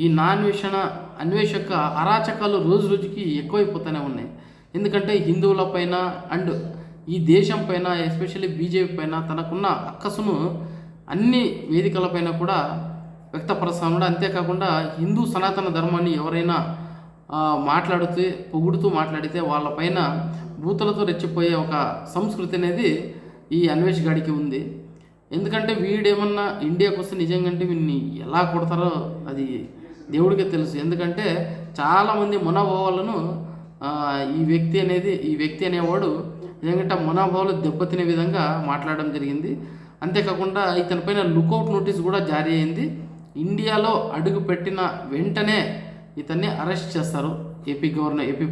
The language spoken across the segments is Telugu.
ఈ అన్వేషక అరాచకాలు రోజు రోజుకి ఎక్కువైపోతూనే ఉన్నాయి. ఎందుకంటే హిందువుల పైన అండ్ ఈ దేశం పైన ఎస్పెషల్లీ బీజేపీ పైన తనకున్న అక్కసును అన్ని వేదికలపైన కూడా వ్యక్తపరుస్తున్నాడు. అంతేకాకుండా హిందూ సనాతన ధర్మాన్ని ఎవరైనా పొగుడుతూ మాట్లాడితే వాళ్ళపైన బూతులతో రెచ్చిపోయే ఒక సంస్కృతి అనేది ఈ అన్వేష్ గాడికి ఉంది. ఎందుకంటే వీడేమన్నా ఇండియాకి వస్తే నిజంగా వీడిని ఎలా కొడతారో అది దేవుడికే తెలుసు. ఎందుకంటే చాలామంది మనోభావాలను ఈ వ్యక్తి అనేవాడు నిజంగా మనోభావాలు దెబ్బతినే విధంగా మాట్లాడడం జరిగింది. అంతేకాకుండా ఇతనిపైన లుకౌట్ నోటీస్ కూడా జారీ అయింది. ఇండియాలో అడుగు పెట్టిన వెంటనే ఇతన్ని అరెస్ట్ చేస్తారు. ఏపీ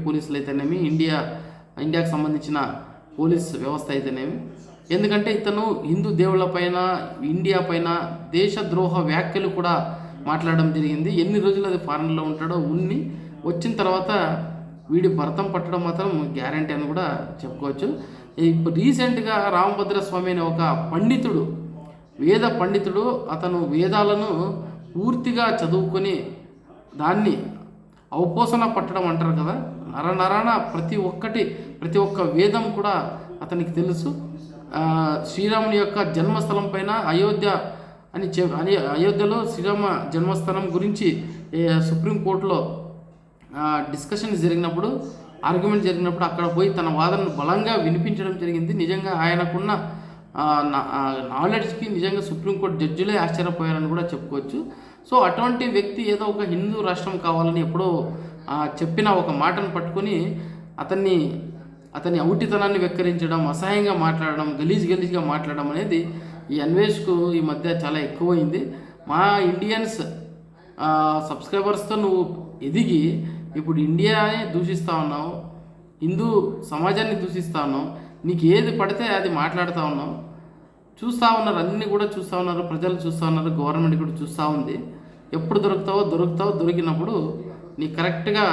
పోలీసులు అయితేనేమి, ఇండియాకు సంబంధించిన పోలీస్ వ్యవస్థ అయితేనేమి. ఎందుకంటే ఇతను హిందూ దేవుళ్ళ పైన, ఇండియా పైన దేశద్రోహ వ్యాఖ్యలు కూడా మాట్లాడడం జరిగింది. ఎన్ని రోజులు అది ఫారెన్లో ఉంటాడో వచ్చిన తర్వాత వీడి భరతం పట్టడం మాత్రం గ్యారంటీ అని కూడా చెప్పుకోవచ్చు. ఇప్పుడు రీసెంట్గా రామభద్ర స్వామి అనే ఒక వేద పండితుడు అతను వేదాలను పూర్తిగా చదువుకొని దాన్ని అవపోసన పట్టడం అంటారు కదా, నరనరాన ప్రతి ఒక్క వేదం కూడా అతనికి తెలుసు. శ్రీరాముని యొక్క జన్మస్థలం పైన అయోధ్యలో శ్రీరామ జన్మస్థలం గురించి సుప్రీంకోర్టులో ఆర్గ్యుమెంట్ జరిగినప్పుడు అక్కడ పోయి తన వాదనను బలంగా వినిపించడం జరిగింది. నిజంగా ఆయనకున్న నాలెడ్జ్కి నిజంగా సుప్రీంకోర్టు జడ్జిలే ఆశ్చర్యపోయారని కూడా చెప్పుకోవచ్చు. సో అటువంటి వ్యక్తి ఏదో ఒక హిందూ రాష్ట్రం కావాలని ఎప్పుడో చెప్పిన ఒక మాటను పట్టుకొని అతని ఔటితనాన్ని వెక్కరించడం, అసహ్యంగా మాట్లాడడం, గలీజ్గా మాట్లాడడం అనేది ఈ అన్వేష్కు ఈ మధ్య చాలా ఎక్కువైంది. మా ఇండియన్స్ సబ్స్క్రైబర్స్తో నువ్వు ఎదిగి ఇప్పుడు ఇండియాని దూషిస్తూ ఉన్నావు, హిందూ సమాజాన్ని దూషిస్తూ ఉన్నావు, నీకు ఏది పడితే అది మాట్లాడుతూ ఉన్నావు. చూస్తూ ఉన్నారు, అన్నీ కూడా చూస్తూ ఉన్నారు, ప్రజలు చూస్తూ ఉన్నారు, గవర్నమెంట్ కూడా చూస్తూ ఉంది. ఎప్పుడు దొరికినప్పుడు నీకు కరెక్ట్గా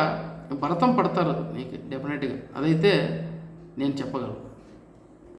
భరతం పడతారు నీకు డెఫినెట్గా. అదైతే నేను చెప్పగలను.